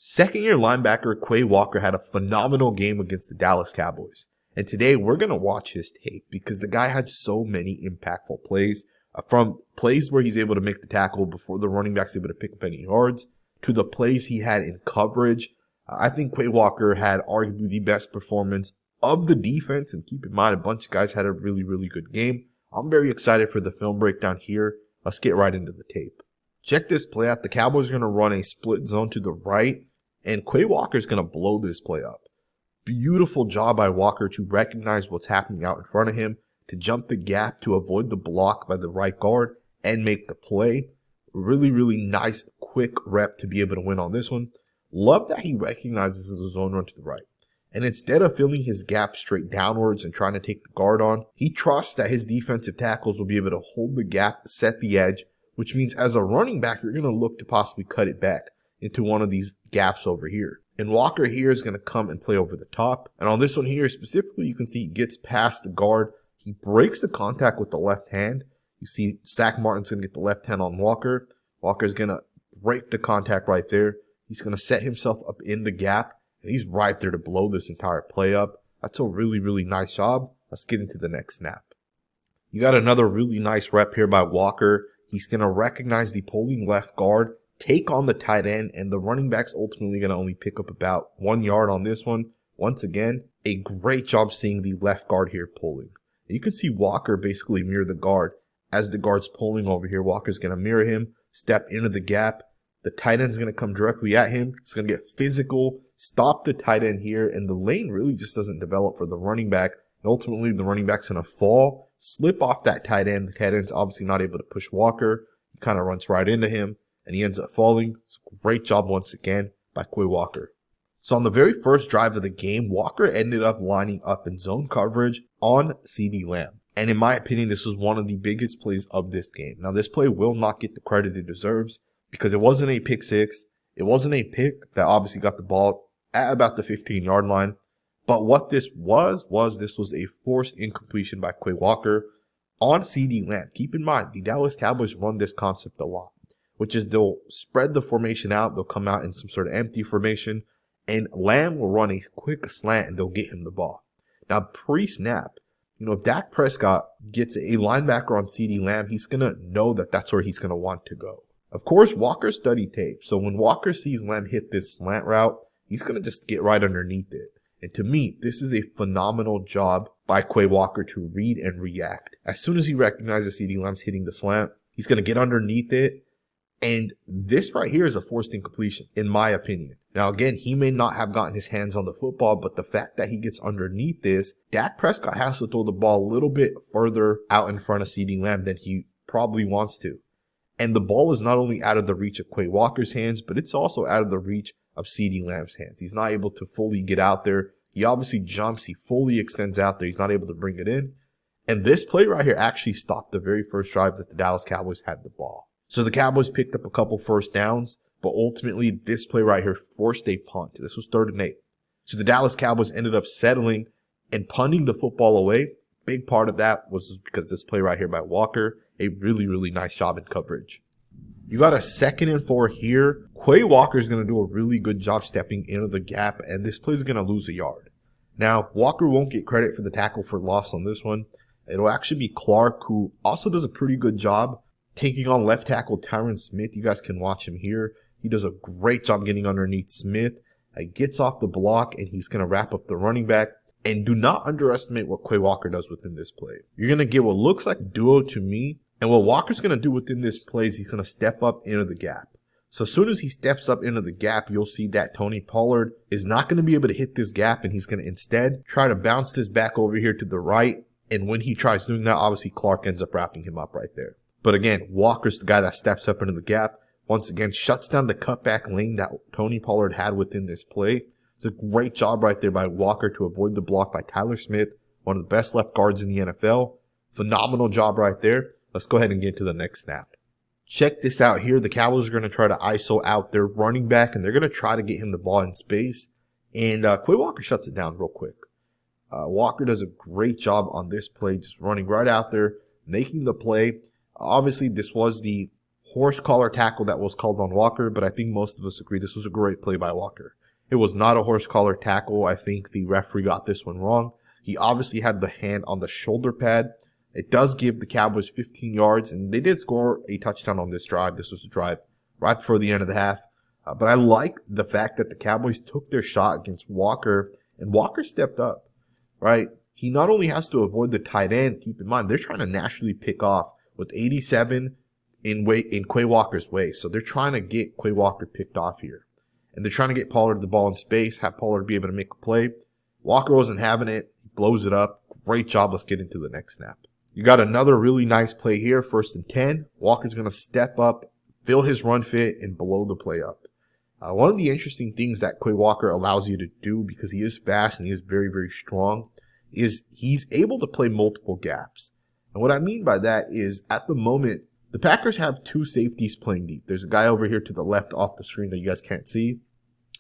Second-year linebacker Quay Walker had a phenomenal game against the Dallas Cowboys. And today we're going to watch his tape because the guy had so many impactful plays. From plays where he's able to make the tackle before the running back's able to pick up any yards, to the plays he had in coverage. I think Quay Walker had arguably the best performance of the defense. And keep in mind, a bunch of guys had a really, really good game. I'm very excited for the film breakdown here. Let's get right into the tape. Check this play out. The Cowboys are going to run a split zone to the right, and Quay Walker is going to blow this play up. Beautiful job by Walker to recognize what's happening out in front of him, to jump the gap to avoid the block by the right guard and make the play. Really, really nice, quick rep to be able to win on this one. Love that he recognizes the zone run to the right. And instead of filling his gap straight downwards and trying to take the guard on, he trusts that his defensive tackles will be able to hold the gap, set the edge, which means as a running back, you're going to look to possibly cut it back into one of these gaps over here. And Walker here is going to come and play over the top. And on this one here specifically, you can see he gets past the guard. He breaks the contact with the left hand. You see Zach Martin's going to get the left hand on Walker. Walker's going to break the contact right there. He's going to set himself up in the gap. And he's right there to blow this entire play up. That's a really, really nice job. Let's get into the next snap. You got another really nice rep here by Walker. He's going to recognize the pulling left guard, take on the tight end, and the running back's ultimately going to only pick up about 1 yard on this one. Once again, a great job seeing the left guard here pulling. You can see Walker basically mirror the guard. As the guard's pulling over here, Walker's going to mirror him, step into the gap. The tight end's going to come directly at him. It's going to get physical, stop the tight end here, and the lane really just doesn't develop for the running back. And ultimately, the running back's going to fall, slip off that tight end. The tight end's obviously not able to push Walker. He kind of runs right into him, and he ends up falling. It's a great job once again by Quay Walker. So on the very first drive of the game, Walker ended up lining up in zone coverage on CeeDee Lamb. And in my opinion, this was one of the biggest plays of this game. Now, this play will not get the credit it deserves because it wasn't a pick six. It wasn't a pick that obviously got the ball at about the 15-yard line. But what this was a forced incompletion by Quay Walker on CeeDee Lamb. Keep in mind, the Dallas Cowboys run this concept a lot, which is they'll spread the formation out. They'll come out in some sort of empty formation, and Lamb will run a quick slant, and they'll get him the ball. Now, pre-snap, if Dak Prescott gets a linebacker on CeeDee Lamb, he's going to know that that's where he's going to want to go. Of course, Walker studied tape, so when Walker sees Lamb hit this slant route, he's going to just get right underneath it. And to me, this is a phenomenal job by Quay Walker to read and react. As soon as he recognizes CeeDee Lamb's hitting the slant, he's going to get underneath it. And this right here is a forced incompletion, in my opinion. Now, again, he may not have gotten his hands on the football, but the fact that he gets underneath this, Dak Prescott has to throw the ball a little bit further out in front of CeeDee Lamb than he probably wants to. And the ball is not only out of the reach of Quay Walker's hands, but it's also out of the reach of CeeDee Lamb's hands. He's not able to fully get out there. He obviously jumps. He fully extends out there. He's not able to bring it in. And this play right here actually stopped the very first drive that the Dallas Cowboys had the ball. So the Cowboys picked up a couple first downs, but ultimately this play right here forced a punt. This was 3rd and 8. So the Dallas Cowboys ended up settling and punting the football away. Big part of that was because this play right here by Walker, a really, really nice job in coverage. You got a 2nd and 4 here. Quay Walker is going to do a really good job stepping into the gap, and this play is going to lose a yard. Now, Walker won't get credit for the tackle for loss on this one. It'll actually be Clark, who also does a pretty good job taking on left tackle Tyron Smith. You guys can watch him here. He does a great job getting underneath Smith. He gets off the block, and he's going to wrap up the running back. And do not underestimate what Quay Walker does within this play. You're going to get what looks like a duo to me. And what Walker's going to do within this play is he's going to step up into the gap. So as soon as he steps up into the gap, you'll see that Tony Pollard is not going to be able to hit this gap, and he's going to instead try to bounce this back over here to the right. And when he tries doing that, obviously Clark ends up wrapping him up right there. But again, Walker's the guy that steps up into the gap. Once again, shuts down the cutback lane that Tony Pollard had within this play. It's a great job right there by Walker to avoid the block by Tyler Smith, one of the best left guards in the NFL. Phenomenal job right there. Let's go ahead and get to the next snap. Check this out here. The Cowboys are going to try to ISO out their running back, and they're going to try to get him the ball in space. And Quay Walker shuts it down real quick. Walker does a great job on this play, just running right out there, making the play. Obviously, this was the horse collar tackle that was called on Walker, but I think most of us agree this was a great play by Walker. It was not a horse collar tackle. I think the referee got this one wrong. He obviously had the hand on the shoulder pad. It does give the Cowboys 15 yards, and they did score a touchdown on this drive. This was a drive right before the end of the half. But I like the fact that the Cowboys took their shot against Walker, and Walker stepped up, right? He not only has to avoid the tight end, keep in mind, they're trying to naturally pick off with 87 in Quay Walker's way. So they're trying to get Quay Walker picked off here. And they're trying to get Pollard the ball in space, have Pollard be able to make a play. Walker wasn't having it. He blows it up. Great job. Let's get into the next snap. You got another really nice play here, 1st and 10. Walker's going to step up, fill his run fit, and blow the play up. One of the interesting things that Quay Walker allows you to do, because he is fast and he is very, very strong, is he's able to play multiple gaps. And what I mean by that is, at the moment, the Packers have 2 safeties playing deep. There's a guy over here to the left off the screen that you guys can't see.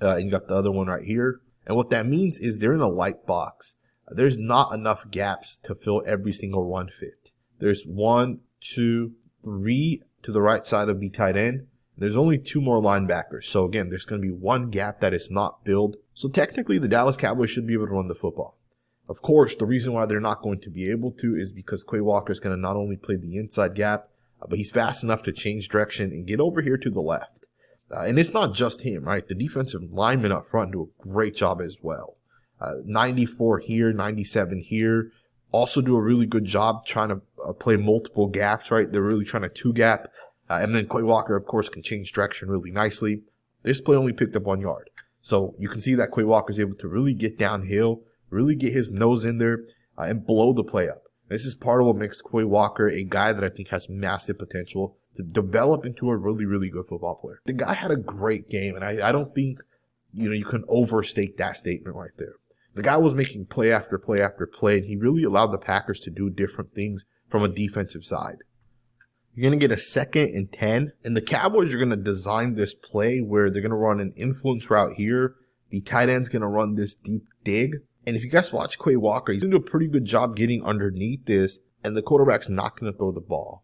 And you got the other one right here. And what that means is they're in a light box. There's not enough gaps to fill every single run fit. There's 1, 2, 3 to the right side of the tight end. There's only 2 more linebackers. So again, there's going to be 1 gap that is not filled. So technically, the Dallas Cowboys should be able to run the football. Of course, the reason why they're not going to be able to is because Quay Walker is going to not only play the inside gap, but he's fast enough to change direction and get over here to the left. And it's not just him, right? The defensive linemen up front do a great job as well. 94 here, 97 here. Also do a really good job trying to play multiple gaps, right? They're really trying to 2-gap. And then Quay Walker, of course, can change direction really nicely. This play only picked up 1 yard. So you can see that Quay Walker is able to really get downhill, really get his nose in there, and blow the play up. This is part of what makes Quay Walker a guy that I think has massive potential to develop into a really, really good football player. The guy had a great game, and I don't think you can overstate that statement right there. The guy was making play after play after play, and he really allowed the Packers to do different things from a defensive side. You're going to get a 2nd and 10, and the Cowboys are going to design this play where they're going to run an influence route here. The tight end's going to run this deep dig. And if you guys watch Quay Walker, he's going to do a pretty good job getting underneath this, and the quarterback's not going to throw the ball.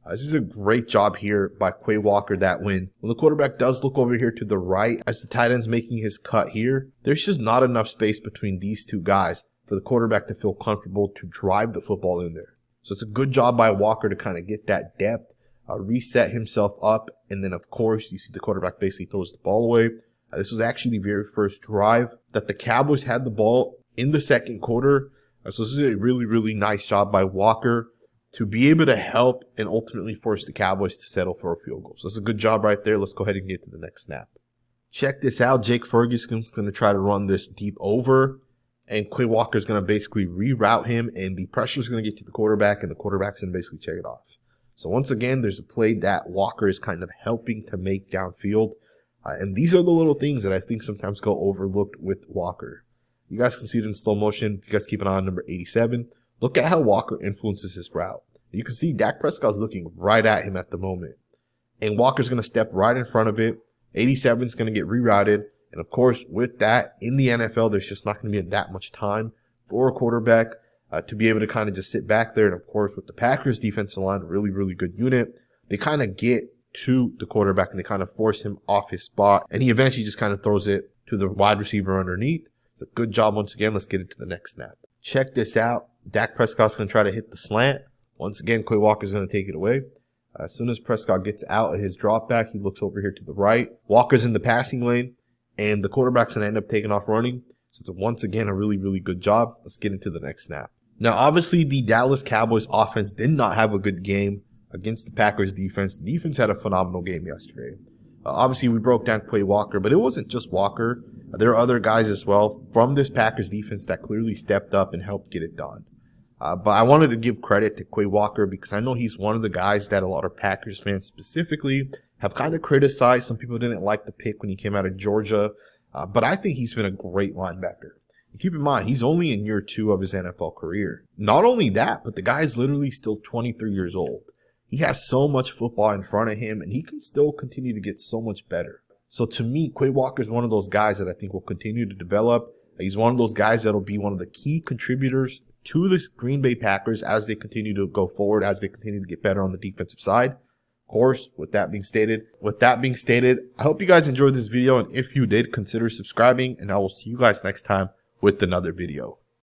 This is a great job here by Quay Walker that when the quarterback does look over here to the right, as the tight end's making his cut here, there's just not enough space between these 2 guys for the quarterback to feel comfortable to drive the football in there. So it's a good job by Walker to kind of get that depth, reset himself up, and then, of course, you see the quarterback basically throws the ball away. This was actually the very first drive that the Cowboys had the ball in the 2nd quarter. So this is a really, really nice job by Walker to be able to help and ultimately force the Cowboys to settle for a field goal. So it's a good job right there. Let's go ahead and get to the next snap. Check this out. Jake Ferguson's going to try to run this deep over, and Quay Walker's going to basically reroute him, and the pressure is going to get to the quarterback, and the quarterback's going to basically check it off. So once again, there's a play that Walker is kind of helping to make downfield. And these are the little things that I think sometimes go overlooked with Walker. You guys can see it in slow motion. If you guys keep an eye on number 87, look at how Walker influences his route. You can see Dak Prescott's looking right at him at the moment. And Walker's going to step right in front of it. 87 is going to get rerouted. And of course, with that, in the NFL, there's just not going to be that much time for a quarterback to be able to kind of just sit back there. And of course, with the Packers defensive line, really, really good unit, they kind of get to the quarterback and they kind of force him off his spot. And he eventually just kind of throws it to the wide receiver underneath. It's a good job once again. Let's get into the next snap. Check this out. Dak Prescott's going to try to hit the slant. Once again, Quay Walker's going to take it away. As soon as Prescott gets out of his drop back, he looks over here to the right. Walker's in the passing lane, and the quarterback's going to end up taking off running. So it's once again a really, really good job. Let's get into the next snap. Now, obviously, the Dallas Cowboys offense did not have a good game against the Packers defense. The defense had a phenomenal game yesterday. Obviously, we broke down Quay Walker, but it wasn't just Walker. There are other guys as well from this Packers defense that clearly stepped up and helped get it done. But I wanted to give credit to Quay Walker because I know he's one of the guys that a lot of Packers fans specifically have kind of criticized. Some people didn't like the pick when he came out of Georgia, but I think he's been a great linebacker. And keep in mind, he's only in year 2 of his NFL career. Not only that, but the guy is literally still 23 years old. He has so much football in front of him, and he can still continue to get so much better. So to me, Quay Walker is one of those guys that I think will continue to develop. He's one of those guys that will be one of the key contributors to the Green Bay Packers as they continue to go forward, as they continue to get better on the defensive side. course, with that being stated, I hope you guys enjoyed this video. And if you did, consider subscribing, and I will see you guys next time with another video.